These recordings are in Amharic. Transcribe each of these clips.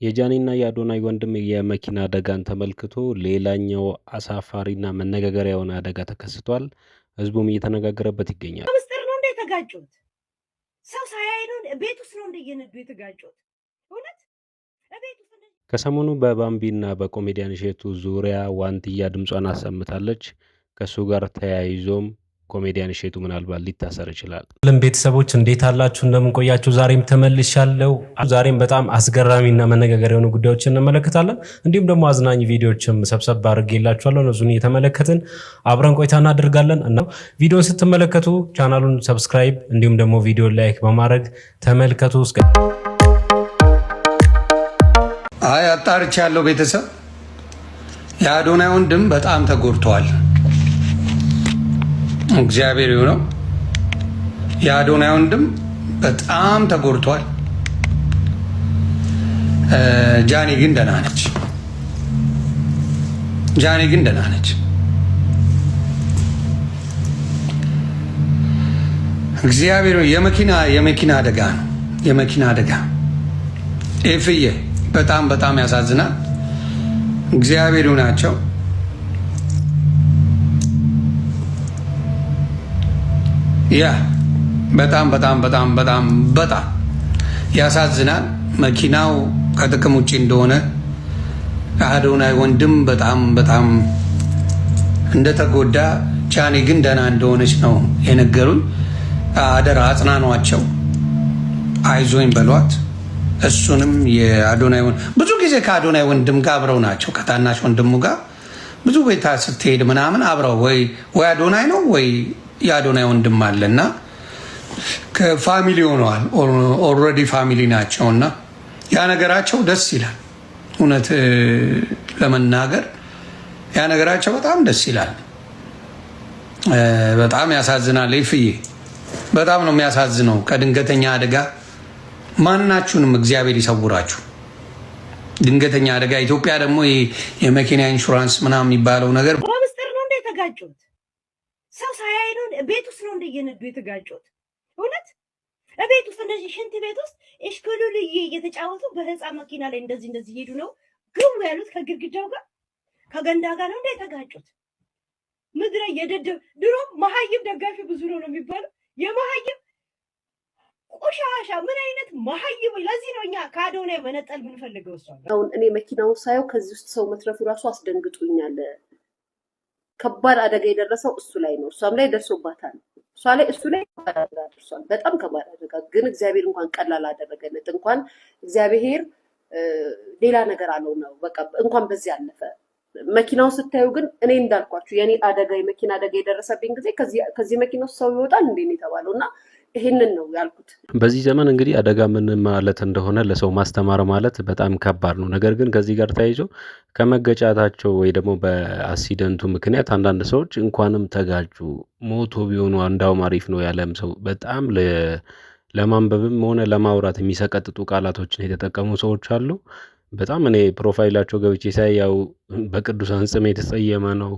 የጃኒና የአዶናይ ወንድም የመኪና አደጋን ተመልክቶ ሌላኛው አሳፋሪና መነጋገሪያ የሆነ አደጋ ተከስቷል። ህዝቡም እየተነጋገረበት ይገኛል። ምስጢር ነው እንደ የተጋጩት ሰው ሳያይ ነው ቤት ውስጥ ነው እንደ እየነዱ የተጋጩት። እውነት ቤት ውስጥ ከሰሞኑ በባምቢና በኮሜዲያን እሸቱ ዙሪያ ዋንትያ ድምጿን አሰምታለች። ከሱ ጋር ተያይዞም ኮሜዲያን እሸቱ ምናልባት ሊታሰር ይችላል። ቤተሰቦች እንዴት አላችሁ? እንደምን ቆያችሁ? ዛሬም ተመልሻለሁ። ዛሬም በጣም አስገራሚና መነጋገሪያ የሆኑ ጉዳዮችን እንመለከታለን። እንዲሁም ደግሞ አዝናኝ ቪዲዮዎችም ሰብሰብ አድርጌላችኋለሁ። እነሱን እየተመለከትን አብረን ቆይታ እናደርጋለን እና ቪዲዮን ስትመለከቱ ቻናሉን ሰብስክራይብ እንዲሁም ደግሞ ቪዲዮ ላይክ በማድረግ ተመልከቱ። አጣርቻለሁ። ቤተሰብ የአዶናይ ወንድም በጣም ተጎድቷል። እግዚአብሔር ይሁነው። የአዶናይ ወንድም በጣም ተጎድቷል። ጃኒ ግን ደህና ነች። ጃኒ ግን ደህና ነች። እግዚአብሔር የመኪና አደጋ ነው። የመኪና አደጋ ኤፍዬ በጣም ያሳዝናል። እግዚአብሔር ይሁናቸው። ያ በጣም ያሳዝናል። መኪናው ከጥቅም ውጪ እንደሆነ አዶናይ ወንድም በጣም እንደተጎዳ፣ ጃኒ ግን ደህና እንደሆነች ነው የነገሩኝ። አደራ አጽናኗቸው፣ አይዞኝ በሏት። እሱንም የአዶናይ ብዙ ጊዜ ከአዶናይ ወንድም ጋር አብረው ናቸው። ከታናሽ ወንድሙ ጋር ብዙ ቤታ ስትሄድ ምናምን አብረው ወይ አዶናይ ነው ወይ የአዶናይ ወንድም አለና ከፋሚሊ ሆነዋል። ኦልሬዲ ፋሚሊ ናቸውና ያ ነገራቸው ደስ ይላል። እውነት ለመናገር ያ ነገራቸው በጣም ደስ ይላል። በጣም ያሳዝናል። ይፍዬ በጣም ነው የሚያሳዝነው። ከድንገተኛ አደጋ ማናችሁንም እግዚአብሔር ይሰውራችሁ። ድንገተኛ አደጋ ኢትዮጵያ ደግሞ የመኪና ኢንሹራንስ ምናምን የሚባለው ነገር ምስጢር ነው እንደ የተጋጩት ሰው ሳያይ ነው ቤት ውስጥ ነው እንደ እየነዱ የተጋጩት። እውነት ቤት ውስጥ እንደዚህ ሽንት ቤት ውስጥ እሽክሉልዬ እየተጫወቱ በህፃን መኪና ላይ እንደዚህ ሄዱ ነው ግቡ ያሉት ከግድግዳው ጋር ከገንዳ ጋር ነው እንደ የተጋጩት። ምድረ የደደብ ድሮ መሀይም ደጋፊ ብዙ ነው የሚባለው። የመሀይም ቆሻሻ ምን አይነት መሀይም! ለዚህ ነው እኛ ከአዶናይ መነጠል ብንፈልገው። እሷ አሁን እኔ መኪናው ሳየው ከዚህ ውስጥ ሰው መትረፉ ራሱ አስደንግጦኛል። ከባድ አደጋ የደረሰው እሱ ላይ ነው። እሷም ላይ ደርሶባታል። እሱ ላይ ከባድ አደጋ ደርሷል። በጣም ከባድ አደጋ ግን እግዚአብሔር እንኳን ቀላል አደረገለት። እንኳን እግዚአብሔር ሌላ ነገር አለው ነው በቃ እንኳን በዚህ አለፈ። መኪናውን ስታዩ ግን እኔ እንዳልኳችሁ የኔ አደጋ የመኪና አደጋ የደረሰብኝ ጊዜ ከዚህ መኪና ውስጥ ሰው ይወጣል እንዴ ነው የተባለው እና ይሄንን ነው ያልኩት። በዚህ ዘመን እንግዲህ አደጋ ምን ማለት እንደሆነ ለሰው ማስተማር ማለት በጣም ከባድ ነው። ነገር ግን ከዚህ ጋር ተያይዞ ከመገጫታቸው ወይ ደግሞ በአክሲደንቱ ምክንያት አንዳንድ ሰዎች እንኳንም ተጋጩ ሞቶ ቢሆኑ እንዳውም አሪፍ ነው ያለም ሰው በጣም ለማንበብም ሆነ ለማውራት የሚሰቀጥጡ ቃላቶችን የተጠቀሙ ሰዎች አሉ። በጣም እኔ ፕሮፋይላቸው ገብቼ ሳይ ያው በቅዱሳን ስም የተሰየመ ነው።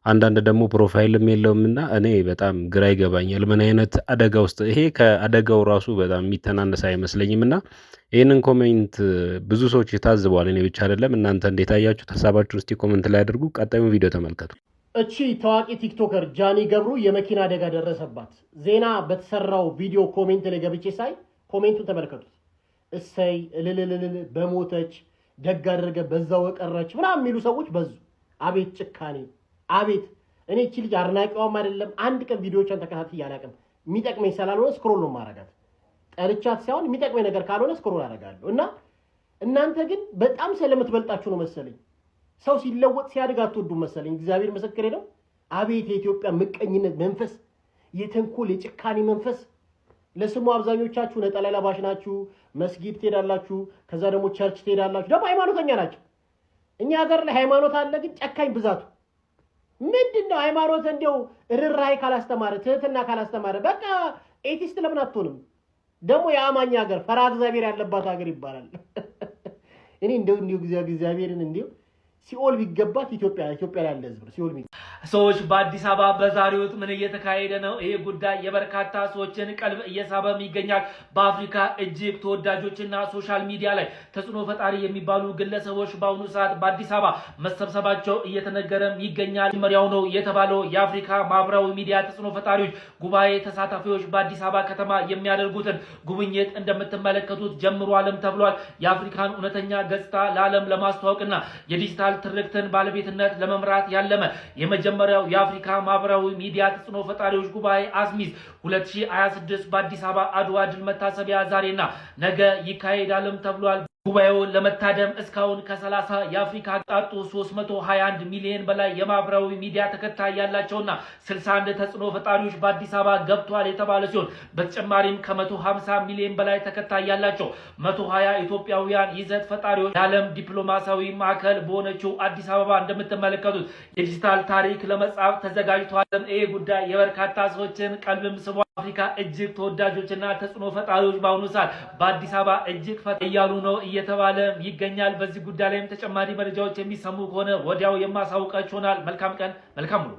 አንዳንድ ደግሞ ፕሮፋይልም የለውምና እኔ በጣም ግራ ይገባኛል። ምን አይነት አደጋ ውስጥ ይሄ ከአደጋው ራሱ በጣም የሚተናነስ አይመስለኝምና ይህንን ኮሜንት ብዙ ሰዎች ታዝበዋል። እኔ ብቻ አይደለም። እናንተ እንዴት አያችሁ? ሀሳባችሁን እስቲ ኮሜንት ላይ አድርጉ። ቀጣዩን ቪዲዮ ተመልከቱ። እቺ ታዋቂ ቲክቶከር ጃኒ ገብሩ የመኪና አደጋ ደረሰባት። ዜና በተሰራው ቪዲዮ ኮሜንት ላይ ገብቼ ሳይ ኮሜንቱን ተመልከቱት። እሰይ እልልልል በሞተች ደግ አደረገ በዛው ቀረች ምናምን የሚሉ ሰዎች በዙ። አቤት ጭካኔ! አቤት! እኔ እቺ ልጅ አድናቂዋም አይደለም። አንድ ቀን ቪዲዮቿን ተከታትዬ አላውቅም። የሚጠቅመኝ ስላልሆነ ስክሮል ነው ማረጋት። ጠልቻት ሳይሆን የሚጠቅመኝ ነገር ካልሆነ ስክሮል አደርጋለሁ። እና እናንተ ግን በጣም ስለምትበልጣችሁ ነው መሰለኝ ሰው ሲለወጥ ሲያድግ አትወዱም መሰለኝ። እግዚአብሔር ምስክሬ ነው። አቤት የኢትዮጵያ ምቀኝነት መንፈስ፣ የተንኮል የጭካኔ መንፈስ። ለስሙ አብዛኞቻችሁ ነጠላ ለባሽ ናችሁ፣ መስጊድ ትሄዳላችሁ፣ ከዛ ደግሞ ቸርች ትሄዳላችሁ፣ ደግሞ ሃይማኖተኛ ናችሁ። እኛ ሀገር ላይ ሃይማኖት አለ፣ ግን ጨካኝ ብዛቱ ምንድነው? ሃይማኖት እንደው ርህራሄ ካላስተማረ ትህትና ካላስተማረ በቃ ኤቲስት ለምን አትሆንም? ደግሞ የአማኝ ሀገር ፈራ እግዚአብሔር ያለባት ሀገር ይባላል። እኔ እንደው እግዚአብሔርን እንደው ሲኦል ቢገባት ኢትዮጵያ ላይ ያለ ህዝብ ሲኦል ሰዎች በአዲስ አበባ በዛሬው ዕለት ምን እየተካሄደ ነው? ይሄ ጉዳይ የበርካታ ሰዎችን ቀልብ እየሳበም ይገኛል። በአፍሪካ እጅግ ተወዳጆችና ሶሻል ሚዲያ ላይ ተጽዕኖ ፈጣሪ የሚባሉ ግለሰቦች በአሁኑ ሰዓት በአዲስ አበባ መሰብሰባቸው እየተነገረም ይገኛል። መጀመሪያው ነው የተባለው የአፍሪካ ማህበራዊ ሚዲያ ተጽዕኖ ፈጣሪዎች ጉባኤ ተሳታፊዎች በአዲስ አበባ ከተማ የሚያደርጉትን ጉብኝት እንደምትመለከቱት ጀምሯልም ተብሏል። የአፍሪካን እውነተኛ ገጽታ ለዓለም ለማስተዋወቅና የዲጂታል ትርክትን ባለቤትነት ለመምራት ያለመ የመጀመሪያው የአፍሪካ ማህበራዊ ሚዲያ ተጽዕኖ ፈጣሪዎች ጉባኤ አስሚዝ 2026 በአዲስ አበባ አድዋ ድል መታሰቢያ ዛሬና ነገ ይካሄዳልም ተብሏል። ጉባኤውን ለመታደም እስካሁን ከ30 የአፍሪካ ጣጡ 321 ሚሊዮን በላይ የማህበራዊ ሚዲያ ተከታይ ያላቸውና 61 ተጽዕኖ ፈጣሪዎች በአዲስ አበባ ገብቷል የተባለ ሲሆን በተጨማሪም ከ150 ሚሊዮን በላይ ተከታይ ያላቸው 120 ኢትዮጵያውያን ይዘት ፈጣሪዎች የዓለም ዲፕሎማሲያዊ ማዕከል በሆነችው አዲስ አበባ እንደምትመለከቱት የዲጂታል ታሪክ ለመጻፍ ተዘጋጅቷል። ይሄ ጉዳይ የበርካታ ሰዎችን ቀልብም ስቧል። አፍሪካ እጅግ ተወዳጆችና ተጽዕኖ ፈጣሪዎች በአሁኑ ሰዓት በአዲስ አበባ እጅግ እያሉ ነው እየተባለ ይገኛል። በዚህ ጉዳይ ላይም ተጨማሪ መረጃዎች የሚሰሙ ከሆነ ወዲያው የማሳውቃችሁ ይሆናል። መልካም ቀን፣ መልካም ሙሉ።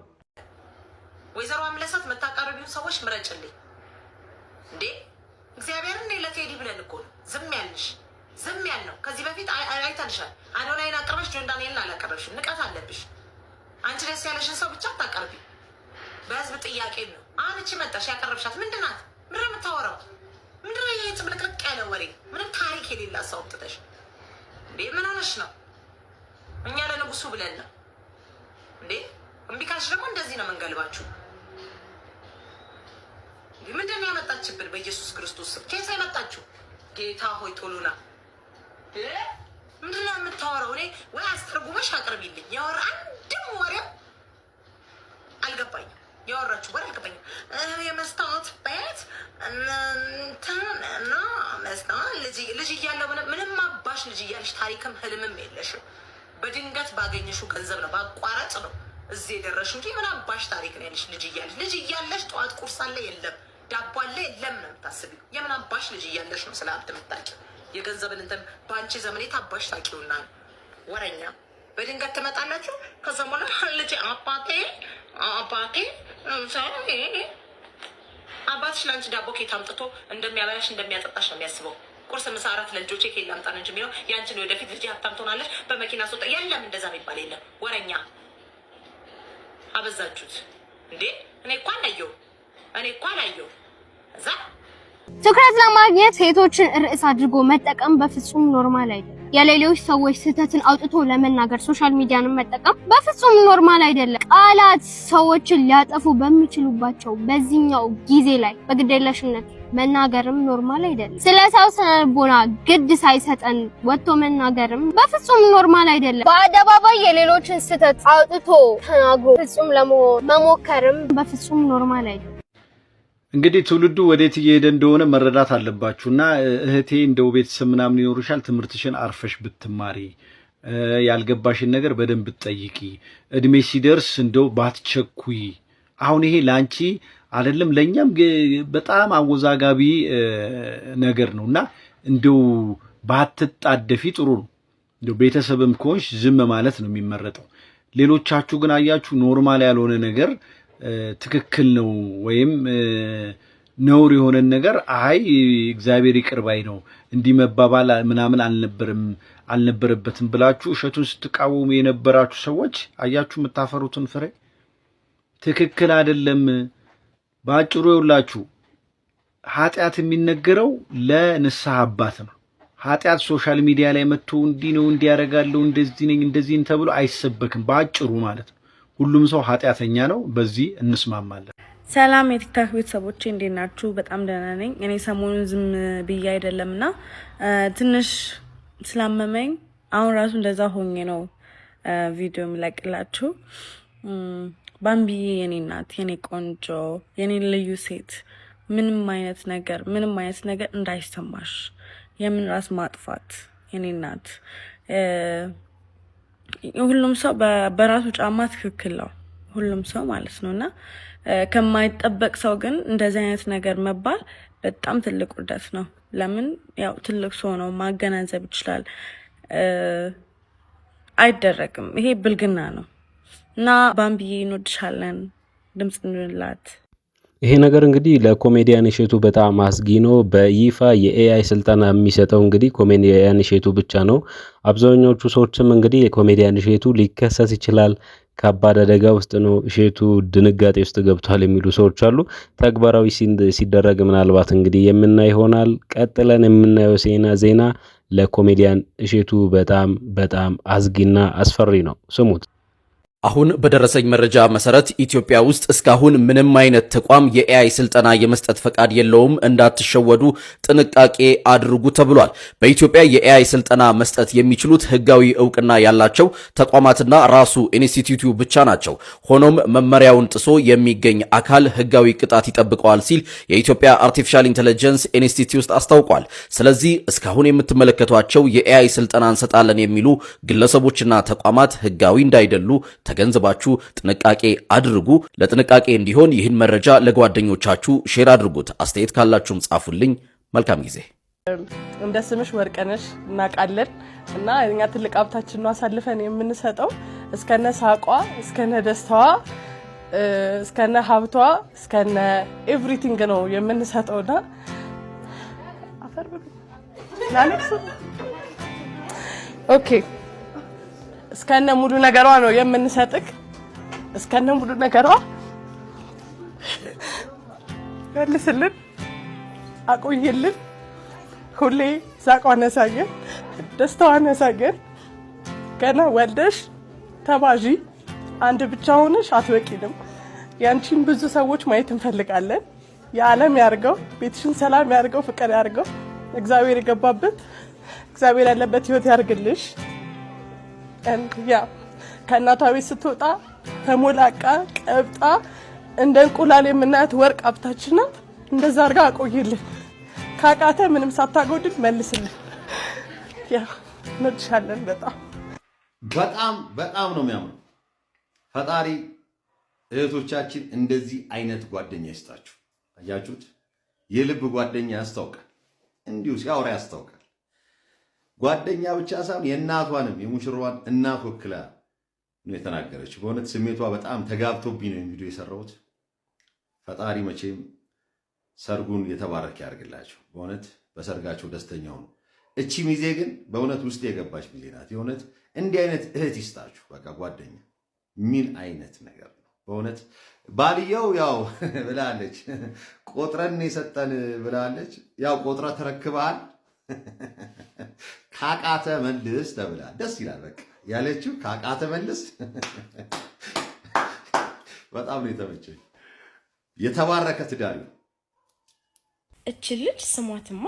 ወይዘሮ አምለሰት መታቀርቢውን ሰዎች ምረጭልኝ እንዴ! እግዚአብሔርን ለቴዲ ብለን እኮ ነው ዝም ያልነው። ከዚህ በፊት አይተንሻል። አዶናይን አቅርበሽ ጆን ዳንኤልን አላቀረብሽም። ንቀት አለብሽ። አንቺ ደስ ያለሽን ሰው ብቻ አታቀርቢ። በህዝብ ጥያቄ ነው። አሁን እቺ መጣሽ ያቀረብሻት ምንድን ናት? ምንድን የምታወራው? ምንድን ነው ይሄ ጽብልቅልቅ ያለ ወሬ? ምንም ታሪክ የሌላ ሰው አውጥተሽ እንዴ! ምን ሆነሽ ነው? እኛ ለንጉሱ ብለን ነው እንዴ? እምቢ ካልሽ ደግሞ እንደዚህ ነው መንገልባችሁ። ምንድን ነው ያመጣችብን? በኢየሱስ ክርስቶስ ስም ኬስ ያመጣችሁ ጌታ ሆይ ቶሎና ምንድን ነው የምታወራው? እኔ ወይ አስተርጉመሽ አቅርቢልኝ። ያወራ አንድም ወሬው አልገባኝም። ያወራችሁ ወሬ አልገባኝም። የመስታወት ቤት እና መስታወት ልጅ እያለው ምንም አባሽ ልጅ እያለሽ ታሪክም ህልምም የለሽም። በድንገት ባገኘሽው ገንዘብ ነው በአቋራጭ ነው እዚህ የደረስሽው እንጂ ምን አባሽ ታሪክ ነው ያለሽ? ልጅ እያለሽ ጠዋት ቁርስ አለ የለም፣ ዳቦ አለ የለም ነው የምታስቢው። የምን አባሽ ልጅ እያለሽ ነው ስለ ሀብት የምታውቂው? የገንዘብን እንትን በአንቺ ዘመኔ ታባሽ ታውቂውና ወረኛ በድንገት ትመጣላችሁ። ከዛም በኋላ ልጅ አባትሽ ለአንቺ ዳቦ ኬት አምጥቶ እንደሚያበላሽ እንደሚያጠጣሽ ነው የሚያስበው። ቁርስ፣ ምሳ፣ እራት ለልጆቼ ኬት ላምጣን እንጂ የሚለው ያንቺን ወደፊት ልጅ ሀብታም ትሆናለች በመኪና ስወጣ የለም። እንደዛ የሚባል የለም። ወረኛ አበዛችሁት እንዴ! እኔ እኮ አላየው እዛ ትኩረት ለማግኘት ሴቶችን ርዕስ አድርጎ መጠቀም በፍጹም ኖርማል አይደለም። የሌሎች ሰዎች ስህተትን አውጥቶ ለመናገር ሶሻል ሚዲያንን መጠቀም በፍጹም ኖርማል አይደለም። ቃላት ሰዎችን ሊያጠፉ በሚችሉባቸው በዚህኛው ጊዜ ላይ በግዴለሽነት መናገርም ኖርማል አይደለም። ስለ ሰው ስነልቦና ግድ ሳይሰጠን ወጥቶ መናገርም በፍጹም ኖርማል አይደለም። በአደባባይ የሌሎችን ስህተት አውጥቶ ተናግሮ ፍጹም ለመሆን መሞከርም በፍጹም ኖርማል አይደለም። እንግዲህ ትውልዱ ወዴት እየሄደ እንደሆነ መረዳት አለባችሁ። እና እህቴ እንደው ቤተሰብ ምናምን ይኖርሻል፣ ትምህርትሽን አርፈሽ ብትማሪ፣ ያልገባሽን ነገር በደንብ ብትጠይቂ፣ እድሜ ሲደርስ እንደው ባትቸኩይ። አሁን ይሄ ላንቺ አይደለም ለኛም በጣም አወዛጋቢ ነገር ነውና እንደው ባትጣደፊ ጥሩ ነው። እንደው ቤተሰብም ከሆንሽ ዝም ማለት ነው የሚመረጠው። ሌሎቻችሁ ግን አያችሁ ኖርማል ያልሆነ ነገር ትክክል ነው ወይም ነውር የሆነን ነገር አይ እግዚአብሔር ይቅር ባይ ነው እንዲህ መባባል ምናምን አልነበረበትም ብላችሁ እሸቱን ስትቃወሙ የነበራችሁ ሰዎች አያችሁ የምታፈሩትን ፍሬ። ትክክል አይደለም። ባጭሩ ይውላችሁ ኃጢአት የሚነገረው ለንስሐ አባት ነው። ኃጢአት ሶሻል ሚዲያ ላይ መጥቶ እንዲህ ነው እንዲያረጋለው እንደዚህ ነኝ እንደዚህ ተብሎ አይሰበክም። ባጭሩ ማለት ነው ሁሉም ሰው ኃጢአተኛ ነው። በዚህ እንስማማለን። ሰላም የቲክታክ ቤተሰቦቼ እንዴት ናችሁ? በጣም ደህና ነኝ። እኔ ሰሞኑን ዝም ብዬ አይደለምና ትንሽ ስላመመኝ አሁን ራሱ እንደዛ ሆኜ ነው ቪዲዮ የምለቅላችሁ። ባምቢዬ የኔ እናት፣ የኔ ቆንጆ፣ የኔ ልዩ ሴት ምንም አይነት ነገር እንዳይሰማሽ። የምን ራስ ማጥፋት የኔ እናት። ሁሉም ሰው በራሱ ጫማ ትክክል ነው፣ ሁሉም ሰው ማለት ነውና ከማይጠበቅ ሰው ግን እንደዚህ አይነት ነገር መባል በጣም ትልቅ ውርደት ነው። ለምን ያው ትልቅ ሰው ነው ማገናዘብ ይችላል። አይደረግም። ይሄ ብልግና ነው። እና ባምቢዬ እንወድሻለን፣ ድምጽ እንላት። ይሄ ነገር እንግዲህ ለኮሜዲያን እሸቱ በጣም አስጊ ነው። በይፋ የኤአይ ስልጠና የሚሰጠው እንግዲህ ኮሜዲያን እሸቱ ብቻ ነው። አብዛኞቹ ሰዎችም እንግዲህ የኮሜዲያን እሸቱ ሊከሰስ ይችላል፣ ከባድ አደጋ ውስጥ ነው፣ እሸቱ ድንጋጤ ውስጥ ገብቷል የሚሉ ሰዎች አሉ። ተግባራዊ ሲደረግ ምናልባት እንግዲህ የምናይ ይሆናል። ቀጥለን የምናየው ዜና ለኮሜዲያን እሸቱ በጣም አስጊና አስፈሪ ነው። ስሙት። አሁን በደረሰኝ መረጃ መሰረት ኢትዮጵያ ውስጥ እስካሁን ምንም አይነት ተቋም የኤአይ ስልጠና የመስጠት ፈቃድ የለውም። እንዳትሸወዱ ጥንቃቄ አድርጉ ተብሏል። በኢትዮጵያ የኤአይ ስልጠና መስጠት የሚችሉት ህጋዊ እውቅና ያላቸው ተቋማትና ራሱ ኢንስቲትዩቱ ብቻ ናቸው። ሆኖም መመሪያውን ጥሶ የሚገኝ አካል ህጋዊ ቅጣት ይጠብቀዋል ሲል የኢትዮጵያ አርቲፊሻል ኢንተለጀንስ ኢንስቲትዩት አስታውቋል። ስለዚህ እስካሁን የምትመለከቷቸው የኤአይ ስልጠና እንሰጣለን የሚሉ ግለሰቦችና ተቋማት ህጋዊ እንዳይደሉ ተገንዝባችሁ ጥንቃቄ አድርጉ። ለጥንቃቄ እንዲሆን ይህን መረጃ ለጓደኞቻችሁ ሼር አድርጉት። አስተያየት ካላችሁም ጻፉልኝ። መልካም ጊዜ። እንደ ስምሽ ወርቅነሽ እናውቃለን እና እኛ ትልቅ ሀብታችን ነው አሳልፈን የምንሰጠው። እስከነ ሳቋ፣ እስከነ ደስታዋ፣ እስከነ ሀብቷ፣ እስከነ ኤቭሪቲንግ ነው የምንሰጠውና ኦኬ እስከነ ሙሉ ነገሯ ነው የምንሰጥክ። እስከነ ሙሉ ነገሯ መልስልን፣ አቆይልን። ሁሌ ሳቋን ያሳየን፣ ደስታዋን ያሳየን። ገና ወልደሽ ተባዢ አንድ ብቻ ሆነሽ አትበቂንም። ያንቺን ብዙ ሰዎች ማየት እንፈልጋለን። የዓለም ያርገው፣ ቤትሽን ሰላም ያርገው፣ ፍቅር ያርገው። እግዚአብሔር የገባበት እግዚአብሔር ያለበት ህይወት ያርግልሽ። ያ ከእናቷ ቤት ስትወጣ ተሞላቃ ቀብጣ እንደ እንቁላል የምናያት ወርቅ ሀብታችን ናት። እንደዛ አድርጋ አቆይልን። ካቃተ ምንም ሳታጎድል መልስልን። ያ እንወድሻለን። በጣም ነው የሚያምረው። ፈጣሪ እህቶቻችን እንደዚህ አይነት ጓደኛ ይስጣችሁ። አያችሁት? የልብ ጓደኛ ያስታውቃል። እንዲሁ ሲያወራ ያስታውቃል። ጓደኛ ብቻ ሳይሆን የእናቷንም የሙሽራዋን እናት ወክላ ነው የተናገረችው። በእውነት ስሜቷ በጣም ተጋብቶብኝ ነው ቪዲዮ የሰራሁት። ፈጣሪ መቼም ሰርጉን የተባረከ ያርግላቸው። በእውነት በሰርጋቸው ደስተኛ ሆኑ። እቺ ሚዜ ግን በእውነት ውስጥ የገባች ሚዜ ናት። የእውነት እንዲህ አይነት እህት ይስጣችሁ። በቃ ጓደኛ ምን አይነት ነገር ነው በእውነት። ባልየው ያው ብላለች፣ ቆጥረን የሰጠን ብላለች። ያው ቆጥረ ተረክበሃል ካቃተ መልስ ተብላ ደስ ይላል። በቃ ያለችው ካቃተ መልስ በጣም ነው የተመቸኝ። የተባረከ ትዳር። እች ልጅ ስሟትማ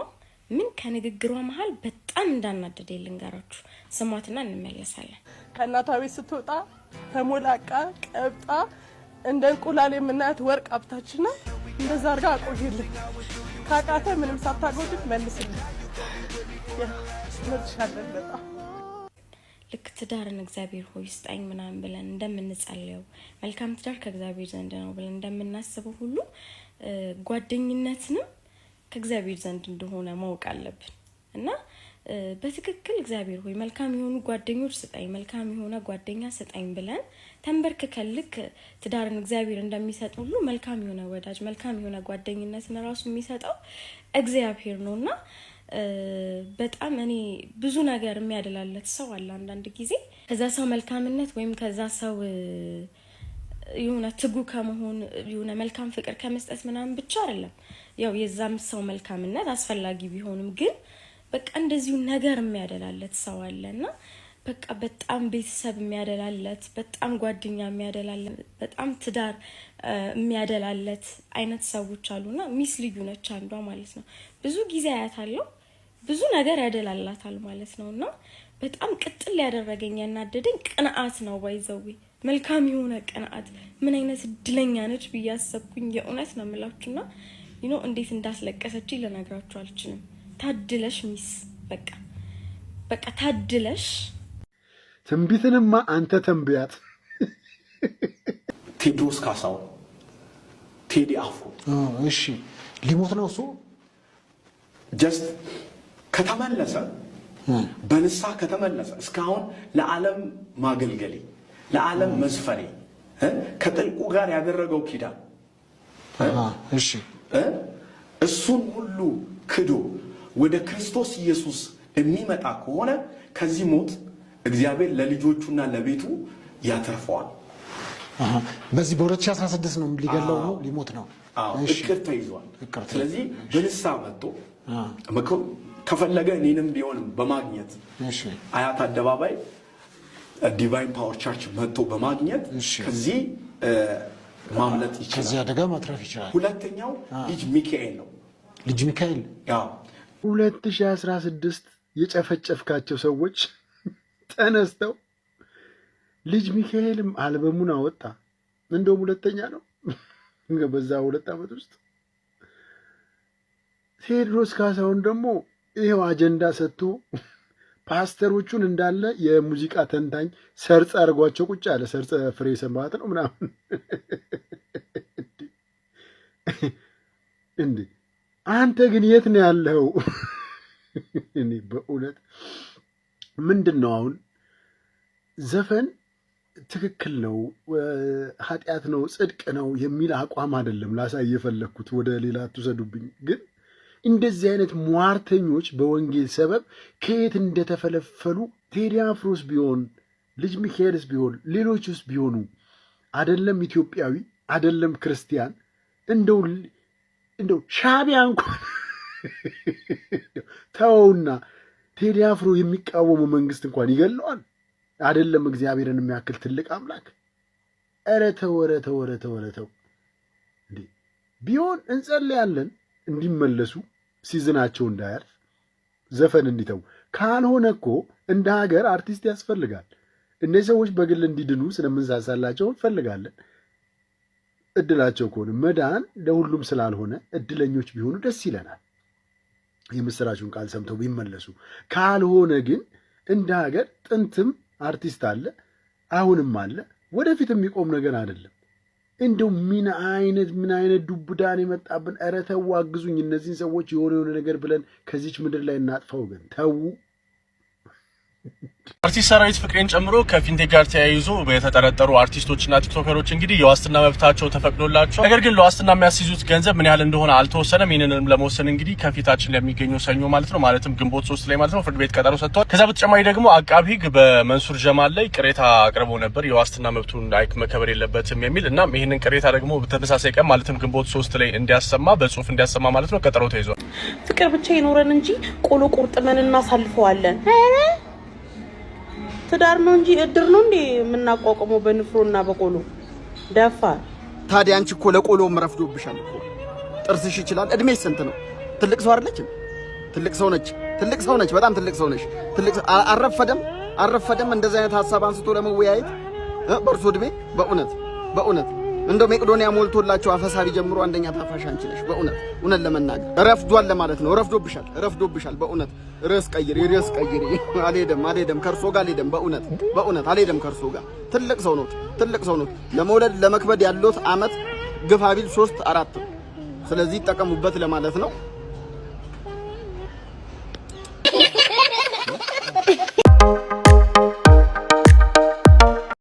ምን ከንግግሯ መሃል በጣም እንዳናደደ ልንገራችሁ። ስሟትና እንመለሳለን። ከእናቷ ቤት ስትወጣ ተሞላቃ ቀብጣ እንደ እንቁላል የምናያት ወርቅ ሀብታችን ናት። እንደዛ አድርጋ አቆይልን። ካቃተ ምንም ሳታጎድል መልስልን። ልክ ትዳርን እግዚአብሔር ሆይ ስጠኝ ምናምን ብለን እንደምንጸልየው መልካም ትዳር ከእግዚአብሔር ዘንድ ነው ብለን እንደምናስበው ሁሉ ጓደኝነትንም ከእግዚአብሔር ዘንድ እንደሆነ ማወቅ አለብን እና በትክክል እግዚአብሔር ሆይ መልካም የሆኑ ጓደኞች ስጠኝ፣ መልካም የሆነ ጓደኛ ስጠኝ ብለን ተንበርክከን ልክ ትዳርን እግዚአብሔር እንደሚሰጥ ሁሉ መልካም የሆነ ወዳጅ፣ መልካም የሆነ ጓደኝነትን ራሱ የሚሰጠው እግዚአብሔር ነውና በጣም እኔ ብዙ ነገር የሚያደላለት ሰው አለ። አንዳንድ ጊዜ ከዛ ሰው መልካምነት ወይም ከዛ ሰው የሆነ ትጉ ከመሆን የሆነ መልካም ፍቅር ከመስጠት ምናምን ብቻ አይደለም። ያው የዛም ሰው መልካምነት አስፈላጊ ቢሆንም ግን በቃ እንደዚሁ ነገር የሚያደላለት ሰው አለና በቃ በጣም ቤተሰብ የሚያደላለት፣ በጣም ጓደኛ የሚያደላለት፣ በጣም ትዳር የሚያደላለት አይነት ሰዎች አሉና ሚስ ልዩ ነች አንዷ ማለት ነው። ብዙ ጊዜ አያታለሁ፣ ብዙ ነገር ያደላላታል ማለት ነውና በጣም ቅጥል ያደረገኝ ያናደደኝ ቅንዓት ነው። ባይዘው መልካም የሆነ ቅንዓት ምን አይነት እድለኛ ነች ብዬ አሰብኩኝ። የእውነት ነው የምላችሁና እንዴት እንዳስለቀሰች ልነግራችሁ አልችልም። ታድለሽ ሚስ፣ በቃ ታድለሽ። ትንቢትንማ አንተ ተንብያት። ቴዎድሮስ ካሳሁን፣ ቴዲ አፍሮ። እሺ ሊሞት ነው እሱ። ጀስት ከተመለሰ በንስሐ ከተመለሰ እስካሁን ለዓለም ማገልገሌ ለዓለም መዝፈሬ ከጥልቁ ጋር ያደረገው ኪዳን እሺ እሱን ሁሉ ክዶ ወደ ክርስቶስ ኢየሱስ የሚመጣ ከሆነ ከዚህ ሞት እግዚአብሔር ለልጆቹና ለቤቱ ያተርፈዋል። በዚህ በ2016 ነው ሊገለው ነው ሊሞት ነው። እቅድ ተይዟል። ስለዚህ በንስሐ መጥቶ ከፈለገ እኔንም ቢሆን በማግኘት አያት አደባባይ ዲቫይን ፓወር ቸርች መጥቶ በማግኘት ከዚህ ማምለጥ ይችላል። ከዚህ አደጋ ማትረፍ ይችላል። ሁለተኛው ልጅ ሚካኤል ነው። ልጅ ሚካኤል 2016 የጨፈጨፍካቸው ሰዎች ተነስተው ልጅ ሚካኤልም አልበሙን አወጣ። እንደውም ሁለተኛ ነው በዛ 2 ዓመት ውስጥ። ቴዎድሮስ ካሳሁን ደግሞ ይሄው አጀንዳ ሰጥቶ ፓስተሮቹን እንዳለ የሙዚቃ ተንታኝ ሰርጸ አድርጓቸው ቁጭ አለ። ሰርጸ ፍሬ ሰማት ነው ምናምን እንዴ! አንተ ግን የት ነው ያለው? እኔ በእውነት ምንድነው አሁን ዘፈን ትክክል ነው ኃጢአት ነው ጽድቅ ነው የሚል አቋም አይደለም ላሳይ የፈለኩት፣ ወደ ሌላ አትውሰዱብኝ። ግን እንደዚህ አይነት ሟርተኞች በወንጌል ሰበብ ከየት እንደተፈለፈሉ ቴዲ አፍሮስ ቢሆን ልጅ ሚካኤልስ ቢሆን ሌሎችስ ቢሆኑ አይደለም ኢትዮጵያዊ አይደለም ክርስቲያን እንደው ሻቢያ እንኳን ተውና ቴዲ አፍሮ የሚቃወሙ መንግስት እንኳን ይገለዋል። አይደለም እግዚአብሔርን የሚያክል ትልቅ አምላክ። ኧረ ተው ኧረ ተው ኧረ ተው ኧረ ተው እንዴ! ቢሆን እንጸልያለን እንዲመለሱ፣ ሲዝናቸው እንዳያልፍ፣ ዘፈን እንዲተው። ካልሆነ እኮ እንደ ሀገር አርቲስት ያስፈልጋል። እነዚህ ሰዎች በግል እንዲድኑ ስለምንሳሳላቸው እንፈልጋለን። እድላቸው ከሆነ መዳን ለሁሉም ስላልሆነ እድለኞች ቢሆኑ ደስ ይለናል፣ የምስራቹን ቃል ሰምተው ቢመለሱ። ካልሆነ ግን እንደ ሀገር ጥንትም አርቲስት አለ፣ አሁንም አለ፣ ወደፊት የሚቆም ነገር አይደለም። እንደው ምን አይነት ዱብዳን የመጣብን! ኧረ ተው አግዙኝ፣ እነዚህን ሰዎች የሆነ ነገር ብለን ከዚች ምድር ላይ እናጥፋው። ግን ተው። አርቲስት ሰራዊት ፍቅሬን ጨምሮ ከፊንቴክ ጋር ተያይዞ የተጠረጠሩ አርቲስቶችና ቲክቶከሮች እንግዲህ የዋስትና መብታቸው ተፈቅዶላቸው፣ ነገር ግን ለዋስትና የሚያስይዙት ገንዘብ ምን ያህል እንደሆነ አልተወሰነም። ይህንንም ለመወሰን እንግዲህ ከፊታችን ለሚገኘው ሰኞ ማለት ነው ማለትም ግንቦት 3 ላይ ማለት ነው ፍርድ ቤት ቀጠሮ ሰጥቷል። ከዛ በተጨማሪ ደግሞ አቃቢ ሕግ በመንሱር ጀማል ላይ ቅሬታ አቅርቦ ነበር፣ የዋስትና መብቱን መከበር የለበትም የሚል እና ይህንን ቅሬታ ደግሞ በተመሳሳይ ቀን ማለትም ግንቦት 3 ላይ እንዲያሰማ በጽሁፍ እንዲያሰማ ማለት ነው ቀጠሮ ተይዟል። ፍቅር ብቻ ይኖረን እንጂ ቆሎ ቁርጥመን እናሳልፈዋለን። ትዳር ነው እንጂ እድር ነው እንዴ የምናቋቁመው በንፍሮና በቆሎ ደፋ። ታዲያ አንቺ እኮ ለቆሎም ረፍዶብሻል እኮ። ጥርስሽ ይችላል። እድሜሽ ስንት ነው? ትልቅ ሰው አይደለችም? ትልቅ ሰው ነች። ትልቅ ሰው ነች። በጣም ትልቅ ሰው ነች። ትልቅ አረፈደም እንደዚህ አይነት ሀሳብ አንስቶ ለመወያየት በእርሶ እድሜ። በእውነት እንደው መቄዶንያ ሞልቶላቸው አፈሳ ቢጀምሩ አንደኛ ታፋሽ አንቺ ነሽ። እውነት ለመናገር ረፍዷል ለማለት ነው። ረፍዶብሻል። በእውነት ርዕስ ቀይሪ። አልሄደም ከእርሶ ጋር አልሄደም። በእውነት አልሄደም ከእርሶ ጋር። ትልቅ ሰው ነው። ለመውለድ ለመክበድ ያሉት አመት ግፋ ቢል 3-4። ስለዚህ ይጠቀሙበት ለማለት ነው።